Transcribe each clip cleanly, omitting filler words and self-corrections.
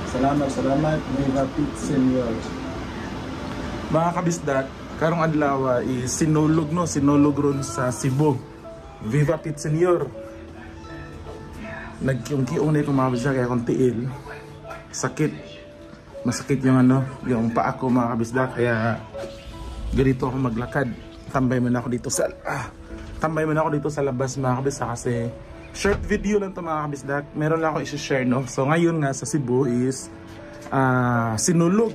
Salamat, Viva Pit Senior. Mga kabisdak, karong adlaw is sinulog ron sa Cebu. Viva Pit Senior. Nagkiung-kiung na itong mga kabisdak kaya kung tiil. Sakit. Masakit yung yung paa ko mga kabisdak, kaya ganito ako maglakad. Tambay mo na ako dito sa labas mga kabisdak kasi short video lang to mga kabisdak. Meron lang ako i-share So ngayon nga sa Cebu is sinulog.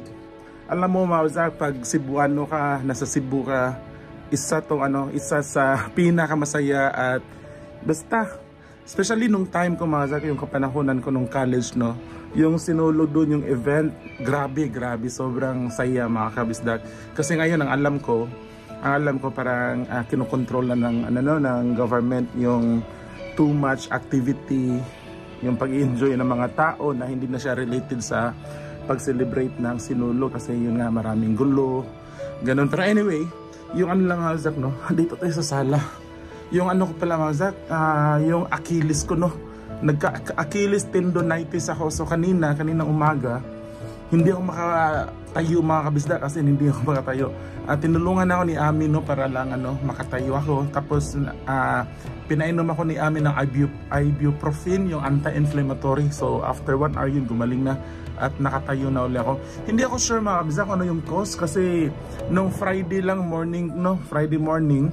Alam mo mga kabisdak, pag Cebuano ka, nasa Cebu ka, isa sa pinakamasaya at basta especially nung time ko mga kabisdak, yung kapanahonan ko nung college yung sinulog doon yung event, grabe sobrang saya mga kabisdak. Kasi ngayon ang alam ko parang kinokontrol na ng government yung too much activity, yung pag-enjoy ng mga tao na hindi na siya related sa pag-celebrate ng sinulog kasi yun nga maraming gulo, ganun. Pero anyway, yung lang Zak, dito tayo sa sala. Yung ko pala mga Zak, yung Achilles ko nagka-Achilles tendonitis ako. So kanina umaga, hindi ako makatayo mga kabisda kasi hindi ako makatayo. Tinulungan ako ni Ami para lang makatayo ako. Tapos pinainom ako ni Ami ng ibuprofen, yung anti-inflammatory. So after 1 hour yun, gumaling na at nakatayo na ulit ako. Hindi ako sure mga kabisda kung ano yung cause kasi nung Friday morning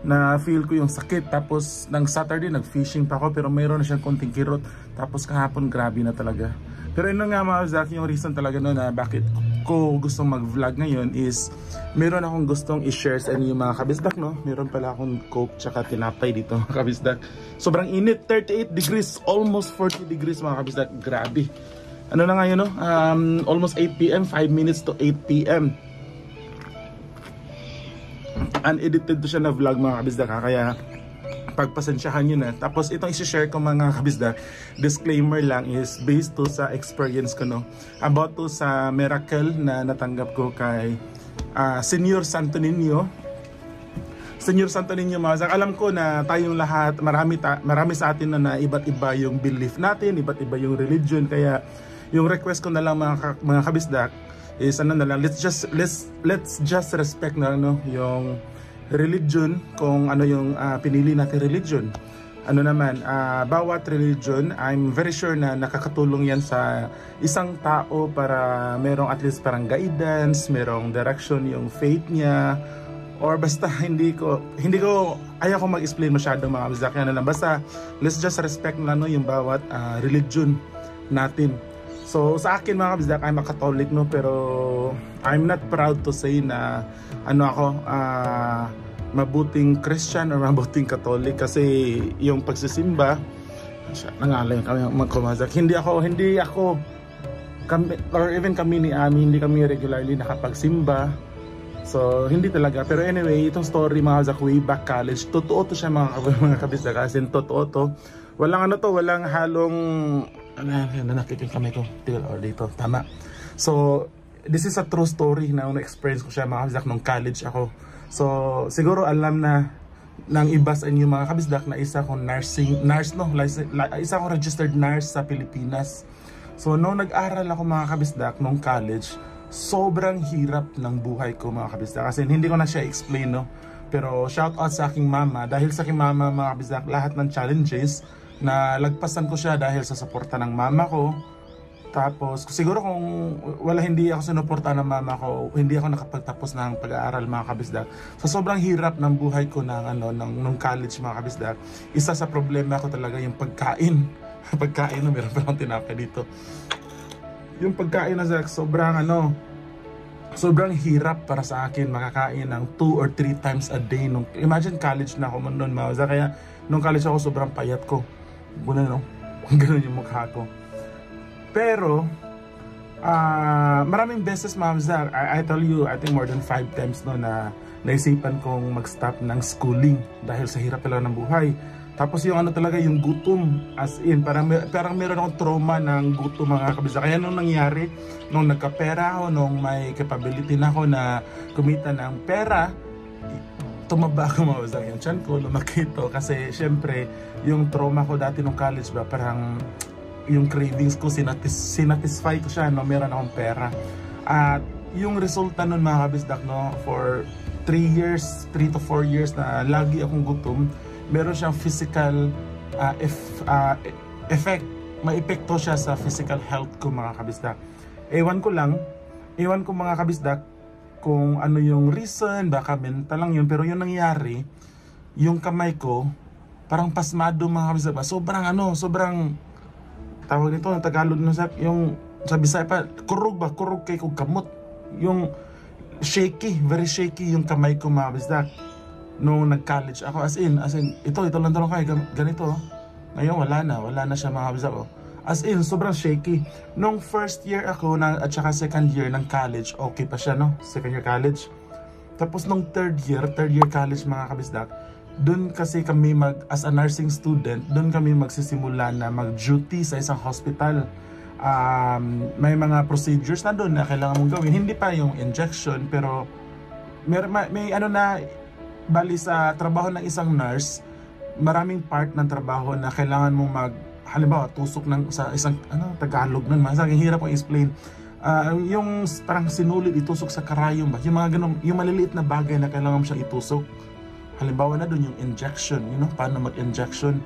na feel ko yung sakit. Tapos ng Saturday nag-fishing pa ako pero mayroon na siyang konting kirot. Tapos kahapon grabe na talaga. Pero yun nga mga Zach, yung reason talaga na bakit ko gustong mag-vlog ngayon is meron akong gustong i-share sa inyo mga kabisdak. Meron pala akong coke tsaka tinapay dito mga kabisdak. Sobrang init, 38 degrees, almost 40 degrees mga kabisdak. Grabe. Ano na ngayon almost 8 PM, 5 minutes to 8 PM. Unedited to siya na vlog mga kabisdak, kaya pagpasensyahan nyo na. Tapos itong isi-share ko mga kabisdak, disclaimer lang, is based to sa experience ko about to sa miracle na natanggap ko kay Senior Santo Niño mga kabisdak. Alam ko na tayong lahat, marami sa atin na iba't iba yung belief natin, iba't iba yung religion, kaya yung request ko na lang mga kabisdak is let's just respect yung religion, kung yung pinili natin religion. Bawat religion, I'm very sure na nakakatulong yan sa isang tao para merong at least parang guidance, merong direction yung faith niya, or basta ayaw ko mag-explain masyado mga kabisdak. Basta let's just respect yung bawat religion natin. So sa akin mga kabisdak, I'm a Catholic pero I'm not proud to say na mabuting Christian or mabuting Catholic kasi yung pagsisimba nangalay kami magkumazak. Hindi ako kami, or even kami ni Ami, hindi kami regularly nakapagsimba. So hindi talaga. Pero anyway, itong story mga kabisdak, way back college, totoo to siya mga kabisdak, kasi totoo to. Walang walang halong nakikita kami ko dito. Tama. So this is a true story na experience ko siya mga kabisdak nung college ako. So siguro alam na ng iba sa inyo mga kabisdak na isa akong isa akong registered nurse sa Pilipinas. So nung nag-aral ako mga kabisdak nung college, sobrang hirap ng buhay ko mga kabisdak, kasi hindi ko na siya explain pero shout out sa aking mama, dahil sa aking mama mga kabisdak, lahat ng challenges na lagpasan ko siya dahil sa suporta ng mama ko. Tapos siguro kung hindi ako sinuporta ng mama ko, hindi ako nakapagtapos ng pag-aaral mga kabisdak. So sobrang hirap ng buhay ko nung college mga kabisdak. Isa sa problema ko talaga yung pagkain. Pagkain, meron pa akong tinapay dito. Yung pagkain na sobrang hirap para sa akin makakain ng 2 or 3 times a day. Imagine college na ako noon mga kabisdak. Kaya nung college ako sobrang payat ko. Ganun yung mukha ko. Pero maraming beses mga kabisdak, I tell you, I think more than 5 times na naisipan kong mag-stop ng schooling dahil sa hirap talaga ng buhay. Tapos yung talaga yung gutom, as in parang meron akong trauma ng gutom mga kabisdak. Kaya nung nangyari, nung nagkapera ako, nung may capability na ako na kumita ng pera, tumaba ako mga kabisdak. Yung tiyan ko lumaki ito kasi syempre yung trauma ko dati nung college ba, parang yung cravings ko, sinatisfy ko siya, no, meron akong pera. At yung resulta nun mga kabisdak, no, for 3 to 4 years na lagi akong gutom, meron siyang physical effect, may epekto siya sa physical health ko mga kabisdak. Ewan ko mga kabisdak kung ano yung reason, baka mental lang yun, pero yung nangyari, yung kamay ko parang pasmado mga kabisdak, sobrang tawag nito ng Tagalog, yung sa Bisaya pa, kurog kay kong kamot, yung shaky, very shaky yung kamay ko mga kabisdak nung nag-college ako, as in ito lang kayo, ganito. Ngayon wala na siya mga kabisdak, as in sobrang shaky. Nung first year ako at saka second year ng college, okay pa siya, no, second year college. Tapos nung third year college mga kabisdak, doon kasi kami as a nursing student, doon kami magsisimula na mag-duty sa isang hospital. May mga procedures na doon na kailangan mong gawin. Hindi pa yung injection, pero may ano na, bali sa trabaho ng isang nurse, maraming part ng trabaho na kailangan mong halimbawa, tusok sa isang, Tagalog nun, masaging hirap kong explain. Yung parang sinulit, itusok sa karayom ba? Yung mga ganun, yung maliliit na bagay na kailangan mo siyang itusok. Halimbawa na doon yung injection, paano mag-injection.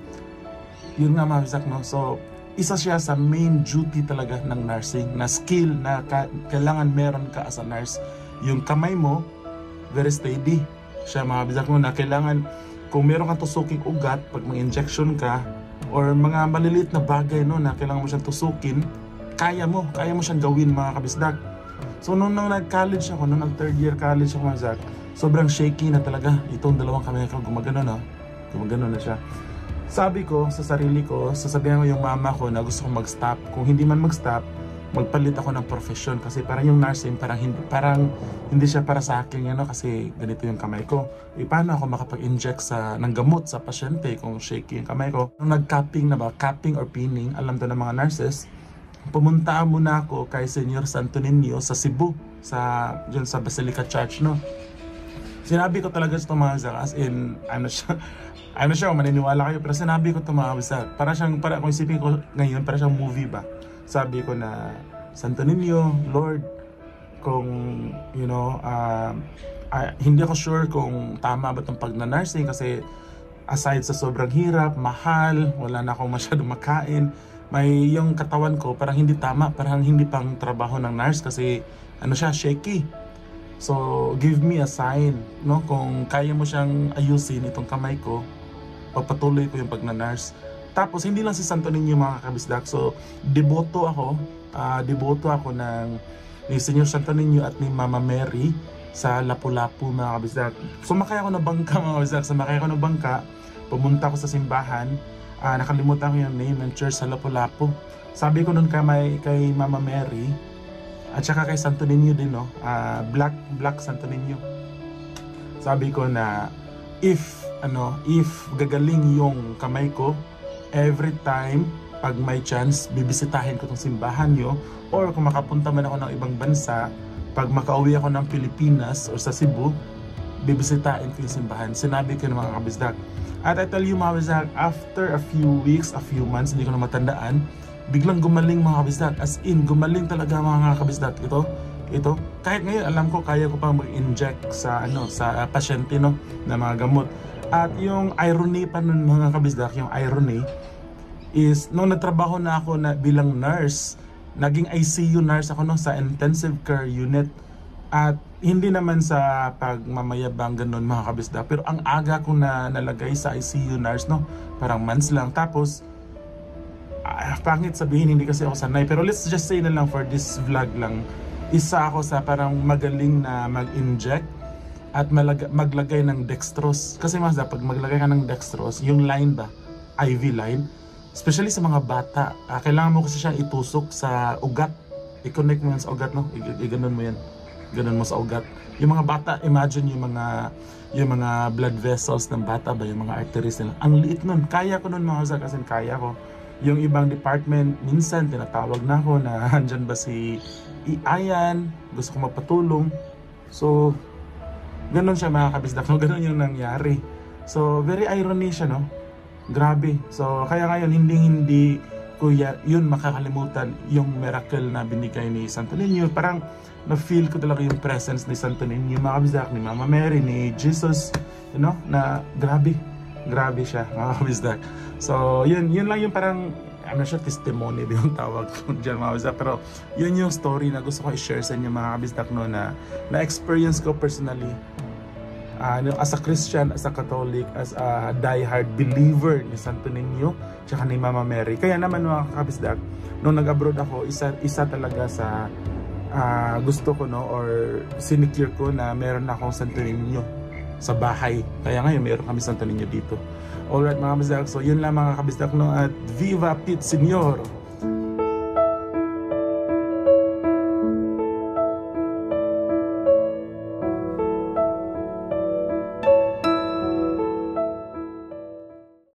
Yun nga mga kabisdak, no? So, isa siya sa main duty talaga ng nursing, na skill na kailangan meron ka as a nurse. Yung kamay mo, very steady siya mga kabisdak mo, na kailangan, kung meron kang tusuking ugat, pag mag-injection ka, or mga maliliit na bagay, no, na kailangan mo siyang tusukin, kaya mo siyang gawin mga kabisdak. So, nung nag-college ako, nung nag-third year college ako mga kabisdak, sobrang shaky na talaga. Itong dalawang kamay ko, gumagano na siya. Sabi ko sa sarili ko, sasabihan ko yung mama ko na gusto kong mag-stop. Kung hindi man mag-stop, magpalit ako ng profession. Kasi parang yung nursing, parang hindi siya para sa akin, kasi ganito yung kamay ko. Paano ako makapag-inject ng gamot sa pasyente kung shaky yung kamay ko? Nung nag-cupping or pinning, alam to ng mga nurses, pumunta muna ako kay Senyor Santo Niño sa Cebu, dyan sa Basilica Church, no? Sinabi ko talaga sa mga kabisdak, as in, I'm not sure kung maniniwala kayo, pero sinabi ko ito mga kabisdak, para kung isipin ko ngayon, para siyang movie ba? Sabi ko na, Santo Niño, Lord, kung, hindi ako sure kung tama ba itong pag-nursing, kasi aside sa sobrang hirap, mahal, wala na akong masyadong makain, may yung katawan ko parang hindi tama, parang hindi pang trabaho ng nurse, kasi shaky. So, give me a sign, no? Kung kaya mo siyang ayusin itong kamay ko, papatuloy ko yung pag-nurse. Tapos, hindi lang si Santo Niño mga kabisdak. So, deboto ako ni Senyor Santo Niño at ni Mama Mary sa Lapu-Lapu mga kabisdak. Sumakay ako ng bangka, pumunta ako sa simbahan. Nakalimutan ko yung name ng church sa Lapu-Lapu. Sabi ko nun kay Mama Mary, at saka kay Santo Niño din, no? Black Santo Niño. Sabi ko na if gagaling yung kamay ko, every time pag may chance, bibisitahin ko tong simbahan nyo, or kung makapunta man ako ng ibang bansa, pag makauwi ako ng Pilipinas or sa Cebu, bibisitahin ko yung simbahan. Sinabi ko ng mga kabisdak. At I tell you mga kabisdak, after a few weeks, a few months, hindi ko na matandaan, biglang gumaling mga kabisdak. As in, gumaling talaga mga kabisdak. Ito. Kahit ngayon, alam ko, kaya ko pang mag-inject sa pasyente, no, na mga gamot. At yung irony pa nun mga kabisdak, yung irony is, nung nagtrabaho na ako bilang nurse, naging ICU nurse ako, no, sa intensive care unit. At hindi naman sa pagmamayabang ganun mga kabisdak, pero ang aga ko na nalagay sa ICU nurse, no, parang months lang. Tapos, pangit sabihin, hindi kasi ako sanay, pero let's just say na lang for this vlog lang, isa ako sa parang magaling na mag-inject at maglagay ng dextrose. Kasi pag maglagay ka ng dextrose, yung line ba, IV line, especially sa mga bata, kailangan mo kasi siyang itusok sa ugat, i-connect mo yan sa ugat, no? I-ganon mo yan, ganon mo sa ugat. Yung mga bata, imagine yung mga blood vessels ng bata ba, yung mga arteries nila, ang liit nun. Kaya ko nun mga kabisdak, kasi kaya ko. Yung ibang department, minsan tinatawag na ako na andyan ba si Ayan, gusto ko magpatulong. So, ganun siya mga kabisdak, no? Ganun yung nangyari. So, very irony siya, no? Grabe. So, kaya ngayon, hindi kuya, yun makakalimutan yung miracle na binigay ni Santo Niño. Parang na-feel ko talaga yung presence ni Santo Niño, mga kabisdak, ni Mama Mary, ni Jesus, you know, na grabe siya, mga kabisdak. So yun lang yung parang, I'm not sure, testimony ba yung tawag ko dyan, mga kabisdak, pero yun yung story na gusto ko i-share sa inyo, mga kabisdak, no, na experience ko personally. As a Christian, as a Catholic, as a die-hard believer ni Santo Niño tsaka ni Mama Mary. Kaya naman, mga kabisdak, nung nag-abroad ako, isa talaga sa gusto ko, no, or sinicure ko na meron akong Santo Niño sa bahay. Kaya ngayon meron kami Santo Niño dito. Alright, mga kabisdak, so yun lang, mga kabisdak, no, at Viva Pete Senior!